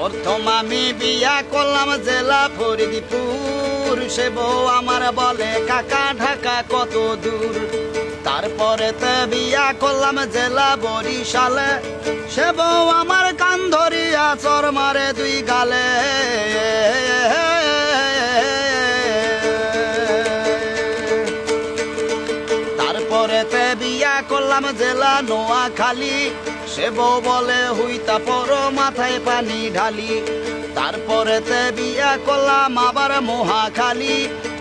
প্রথম আমি বিয়া করলাম জেলা ফরিদপুর, সে বউ আমার বলে কাকা ঢাকা কত দূর। তারপরে তে বিয়া করলাম জেলা বরিশালে, সে বউ আমার কান ধরিয়া চর মারে দুই গালে। তারপরে তে বিয়া করলাম জেলা নোয়াখালী, সে বউ বলে হুইতা পড়ো মাথায় পানি ঢালি। তারপরে তে বিয়া করলাম আবার মহাখালী,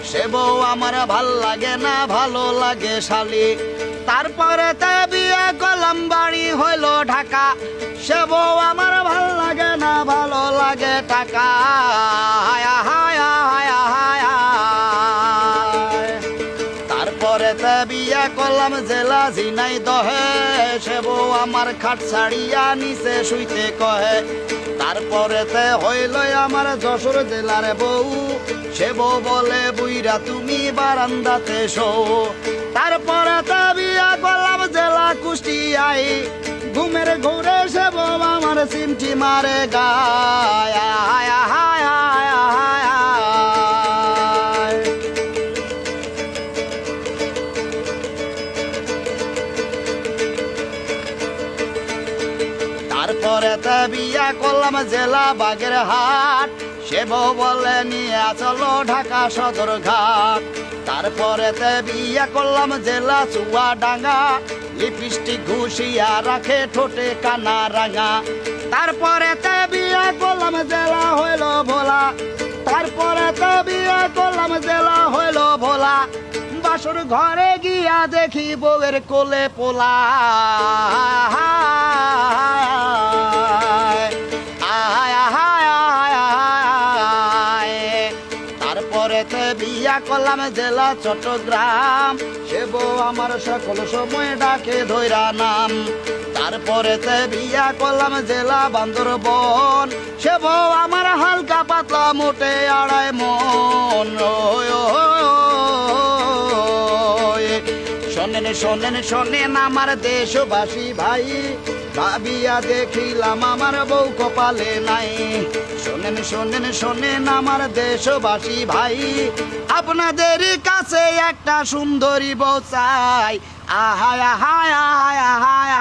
সে বউ আমার ভাল লাগে না ভালো লাগে শালি। তারপরে তে বিয়া করলাম বাড়ি হইল ঢাকা, সে বউ আমার ভাল লাগে না ভালো লাগে টাকা। হায়া হায়া হায়া হায়া। তারপরে তে বিয়া করলাম জেলা ঝিনাইদহে, সে বউ আমার খাট ছাড়িয়া নিচে শুইতে কহে। তারপরে তে হইল আমার যশোর জেলার বউ, সে বউ বলে বুইরা তুমি বারান্দাতে শো। তারপরে তে বিয়া করলাম জেলা কুষ্টিয়ায়, ঘুমের ঘুরে সে বউ আমার সিমটি মারে গায়। হায়া হায়া হায়া হায়া। তারপরে তে বিয়া করলাম জেলা বাগেরহাট, সে বউ বলে নিয়ে চলো ঢাকা সদর ঘাট। তারপরে তে বিয়া করলাম জেলা চুয়াডাঙ্গা, লিপস্টিক ঘুষিয়া রাখে ঠোঁটে কানা রাঙা। তারপরে তে বিয়া করলাম জেলা হইল ভোলা, তারপরে তে বিয়া করলাম জেলা হইল ভোলা। বাসর ঘরে গিয়া দেখি বউয়ের কোলে পোলা। তারপরে তে বিয়া করলাম জেলা চট্টগ্রাম, সে বউ আমার সকল সময় ডাকে ধৈরা নাম। তারপরে তে বিয়া করলাম জেলা বান্দরবন, সে বউ আমার হালকা পাতলা মোটে আড়াই মন। শোনেন শোনেন শোনেন আমার দেশবাসী ভাই, ভাবিয়া দেখিলাম আমার বউ কপালে নাই। শোনেন শোনেন শোনেন আমার দেশবাসী ভাই, আপনাদের কাছে একটা সুন্দরী বউ চাই। আহায় আহায় আহায় আহায়।